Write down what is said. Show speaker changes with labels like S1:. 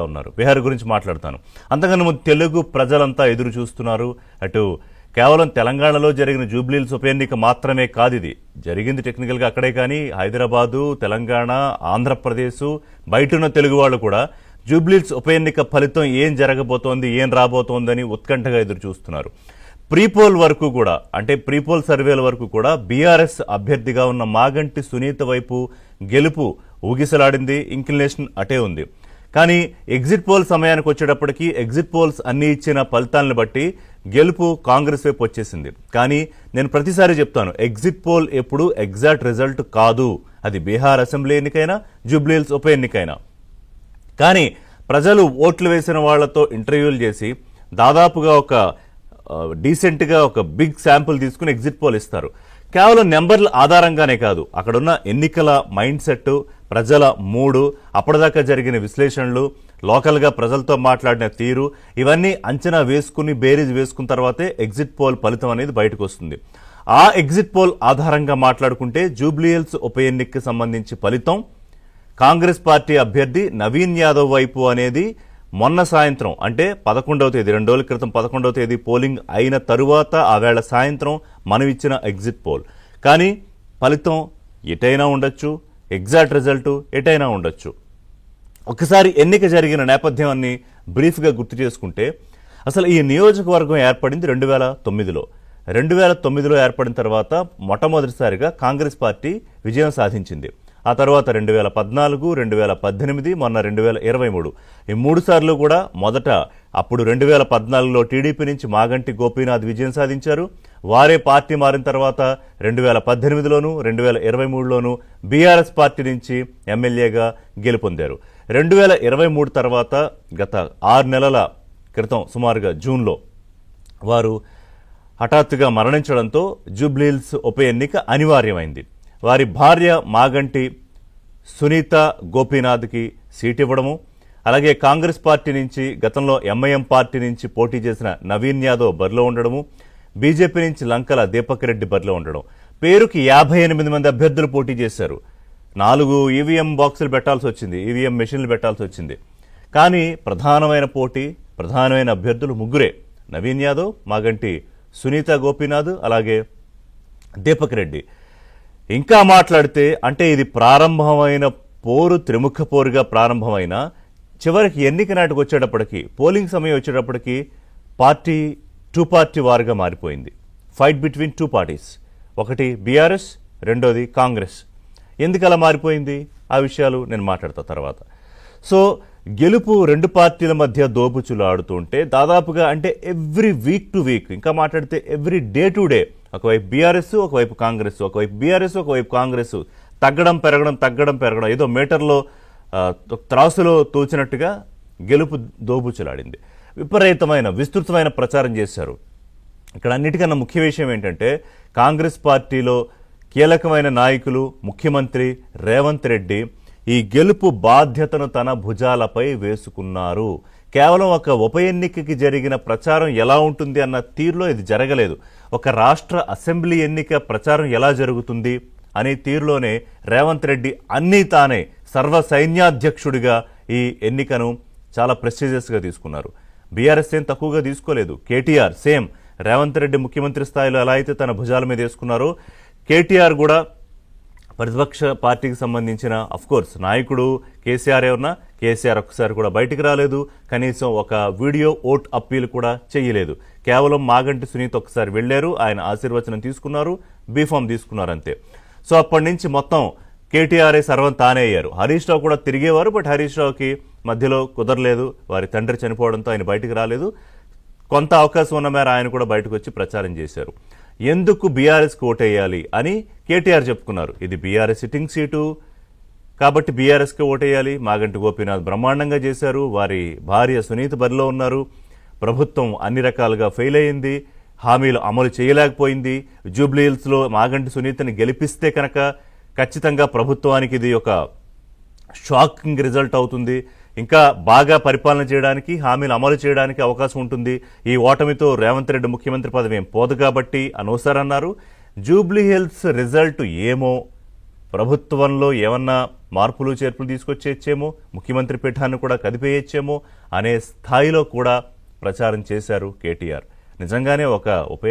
S1: ఉన్నారు. బీహార్ గురించి మాట్లాడతాను. అంతకన్నా ముందు తెలుగు ప్రజలంతా ఎదురు చూస్తున్నారు. అటు కేవలం తెలంగాణలో జరిగిన జూబ్లీహిల్స్ ఉప ఎన్నిక మాత్రమే కాదు, ఇది జరిగింది టెక్నికల్గా అక్కడే, కానీ హైదరాబాదు, తెలంగాణ, ఆంధ్రప్రదేశ్, బయటున్న తెలుగు వాళ్ళు కూడా జూబ్లీహిల్స్ ఉప ఎన్నిక ఫలితం ఏం జరగబోతోంది, ఏం రాబోతోందని ఉత్కంఠగా ఎదురు చూస్తున్నారు. ప్రీపోల్ వరకు కూడా, అంటే ప్రీపోల్ సర్వేల వరకు కూడా బీఆర్ఎస్ అభ్యర్థిగా ఉన్న మాగంటి సునీత వైపు గెలుపు ఊగిసలాడింది. ఇంక్లినేషన్ అటే ఉంది. కానీ ఎగ్జిట్ పోల్ సమయానికి వచ్చేటప్పటికి ఎగ్జిట్ పోల్స్ అన్ని ఇచ్చిన ఫలితాలను బట్టి గెలుపు కాంగ్రెస్ వైపు వచ్చేసింది. కానీ నేను ప్రతిసారి చెప్తాను, ఎగ్జిట్ పోల్ ఎప్పుడు ఎగ్జాక్ట్ రిజల్ట్ కాదు. అది బీహార్ అసెంబ్లీ ఎన్నికైనా, జూబ్లీహిల్స్ ఉప ఎన్నికైనా. కానీ ప్రజలు ఓట్లు వేసిన వాళ్లతో ఇంటర్వ్యూలు చేసి దాదాపుగా ఒక డీసెంట్గా ఒక బిగ్ శాంపుల్ తీసుకుని ఎగ్జిట్ పోల్ ఇస్తారు. కేవలం నెంబర్ల ఆధారంగానే కాదు, అక్కడున్న ఎన్నికల మైండ్ సెట్, ప్రజల మూడు, అప్పటిదాకా జరిగిన విశ్లేషణలు, లోకల్గా ప్రజలతో మాట్లాడిన తీరు, ఇవన్నీ అంచనా వేసుకుని బేరీజ్ వేసుకున్న తర్వాతే ఎగ్జిట్ పోల్ ఫలితం అనేది బయటకు వస్తుంది. ఆ ఎగ్జిట్ పోల్ ఆధారంగా మాట్లాడుకుంటే జూబ్లీహిల్స్ ఉప ఎన్నికకి సంబంధించి ఫలితం కాంగ్రెస్ పార్టీ అభ్యర్థి నవీన్ యాదవ్ వైపు అనేది మొన్న సాయంత్రం, అంటే 11వ తేదీ, 2 రోజుల క్రితం 11వ తేదీ పోలింగ్ అయిన తరువాత ఆవేళ సాయంత్రం మనం ఇచ్చిన ఎగ్జిట్ పోల్. కానీ ఫలితం ఎటైనా ఉండొచ్చు, ఎగ్జాక్ట్ రిజల్ట్ ఎటైనా ఉండొచ్చు. ఒకసారి ఎన్నిక జరిగిన నేపథ్యాన్ని బ్రీఫ్గా గుర్తు చేసుకుంటే, అసలు ఈ నియోజకవర్గం ఏర్పడింది 2009లో. 2009లో ఏర్పడిన తర్వాత మొట్టమొదటిసారిగా కాంగ్రెస్ పార్టీ విజయం సాధించింది. ఆ తర్వాత 2014, 2018, మొన్న 2023 ఈ 3 సార్లు కూడా మొదట అప్పుడు 2014లో టీడీపీ నుంచి మాగంటి గోపీనాథ్ విజయం సాధించారు. వారే పార్టీ మారిన తర్వాత 2018లోను 2023లోను బీఆర్ఎస్ పార్టీ నుంచి ఎమ్మెల్యేగా గెలుపొందారు. 2023 తర్వాత గత 6 నెలల క్రితం సుమారుగా జూన్లో వారు హఠాత్తుగా మరణించడంతో జూబ్లీహిల్స్ ఉప ఎన్నిక అనివార్యమైంది. వారి భార్య మాగంటి సునీత గోపీనాథ్కి సీట్ ఇవ్వడము, అలాగే కాంగ్రెస్ పార్టీ నుంచి గతంలో ఎంఐఎం పార్టీ నుంచి పోటీ చేసిన నవీన్ యాదవ్ బరిలో ఉండడము, బీజేపీ నుంచి లంకల దీపక్ రెడ్డి బరిలో ఉండడం. పేరుకి 58 మంది అభ్యర్థులు పోటీ చేశారు. 4 ఈవీఎం బాక్సులు పెట్టాల్సి వచ్చింది, ఈవీఎం మెషిన్లు పెట్టాల్సి వచ్చింది. కానీ ప్రధానమైన పోటీ, ప్రధానమైన అభ్యర్థులు ముగ్గురే: నవీన్ యాదవ్, మాగంటి సునీత గోపీనాథ్, అలాగే దీపక్ రెడ్డి. ఇంకా మాట్లాడితే, అంటే ఇది ప్రారంభమైన పోరు త్రిముఖ పోరుగా ప్రారంభమైన చివరికి ఎన్నిక నాటికి వచ్చేటప్పటికి, పోలింగ్ సమయం వచ్చేటప్పటికి పార్టీ 2 పార్టీ వారుగా మారిపోయింది. Fight between 2 parties. ఒకటి బీఆర్ఎస్, రెండోది కాంగ్రెస్. ఎందుకు అలా మారిపోయింది ఆ విషయాలు నేను మాట్లాడతా తర్వాత. సో గెలుపు 2 పార్టీల మధ్య దోబుచులు ఆడుతుంటే దాదాపుగా, అంటే ఎవ్రీ వీక్ టు వీక్, ఇంకా మాట్లాడితే ఎవ్రీ డే టు డే, ఒకవైపు బీఆర్ఎస్, ఒకవైపు కాంగ్రెస్, ఒకవైపు బీఆర్ఎస్, ఒకవైపు కాంగ్రెస్, తగ్గడం పెరగడం, ఏదో మీటర్లో త్రాసులో తోచినట్టుగా గెలుపు దోబుచులాడింది. విపరీతమైన విస్తృతమైన ప్రచారం చేశారు. ఇక్కడ అన్నిటికన్నా ముఖ్య విషయం ఏంటంటే, కాంగ్రెస్ పార్టీలో కీలకమైన నాయకులు, ముఖ్యమంత్రి రేవంత్ రెడ్డి ఈ గెలుపు బాధ్యతను తన భుజాలపై వేసుకున్నారు. కేవలం ఒక ఉప ఎన్నికకి జరిగిన ప్రచారం ఎలా ఉంటుంది అన్న తీరులో ఇది జరగలేదు. ఒక రాష్ట్ర అసెంబ్లీ ఎన్నిక ప్రచారం ఎలా జరుగుతుంది అనే తీరులోనే రేవంత్ రెడ్డి అన్నీ తానే సర్వ సైన్యాధ్యక్షుడిగా ఈ ఎన్నికను చాలా ప్రెస్టీజియస్గా తీసుకున్నారు. బీఆర్ఎస్ ఏం తక్కువగా తీసుకోలేదు. కేటీఆర్ సేమ్ రేవంత్ రెడ్డి ముఖ్యమంత్రి స్థాయిలో ఎలా అయితే తన భుజాల మీద వేసుకున్నారో, కేటీఆర్ కూడా ప్రతిపక్ష పార్టీకి సంబంధించిన అఫ్కోర్స్ నాయకుడు కేసీఆర్ ఏమన్నా, కేసీఆర్ ఒక్కసారి కూడా బయటికి రాలేదు, కనీసం ఒక వీడియో ఓట్ అప్పీల్ కూడా చేయలేదు. కేవలం మాగంటి సునీత ఒక్కసారి వెళ్లారు, ఆయన ఆశీర్వచనం తీసుకున్నారు, బీఫామ్ తీసుకున్నారు, అంతే. సో అప్పటి నుంచి మొత్తం కేటీఆర్ఏ సర్వం తానే అయ్యారు. హరీష్ రావు కూడా తిరిగేవారు, బట్ హరీష్ రావుకి మధ్యలో కుదరలేదు, వారి తండ్రి చనిపోవడంతో ఆయన బయటికి రాలేదు. కొంత అవకాశం ఉన్న మేర ఆయన కూడా బయటకు వచ్చి ప్రచారం చేశారు. ఎందుకు బీఆర్ఎస్కి ఓటేయాలి అని కేటీఆర్ చెప్పుకున్నారు. ఇది బీఆర్ఎస్ సిట్టింగ్ సీటు కాబట్టి బీఆర్ఎస్కి ఓటేయాలి. మాగంటి గోపీనాథ్ బ్రహ్మాండంగా చేశారు, వారి భార్య సునీత బరిలో ఉన్నారు. ప్రభుత్వం అన్ని రకాలుగా ఫెయిల్ అయింది, హామీలు అమలు చేయలేకపోయింది. జూబ్లీహిల్స్లో మాగంటి సునీతని గెలిపిస్తే కనుక ఖచ్చితంగా ప్రభుత్వానికి ఇది ఒక షాకింగ్ రిజల్ట్ అవుతుంది. ఇంకా బాగా పరిపాలన చేయడానికి, హామీలు అమలు చేయడానికి అవకాశం ఉంటుంది. ఈ ఓటమితో రేవంత్ రెడ్డి ముఖ్యమంత్రి పదవి ఏం పోదు కాబట్టి అనవసరన్నారు. జూబ్లీహిల్స్ రిజల్ట్ ఏమో ప్రభుత్వంలో ఏమన్నా మార్పులు చేర్పులు తీసుకొచ్చేయచ్చేమో, ముఖ్యమంత్రి పీఠాన్ని కూడా కదిపేయచ్చేమో అనే స్థాయిలో కూడా ప్రచారం చేశారు కేటీఆర్. నిజంగానే ఒక ఉప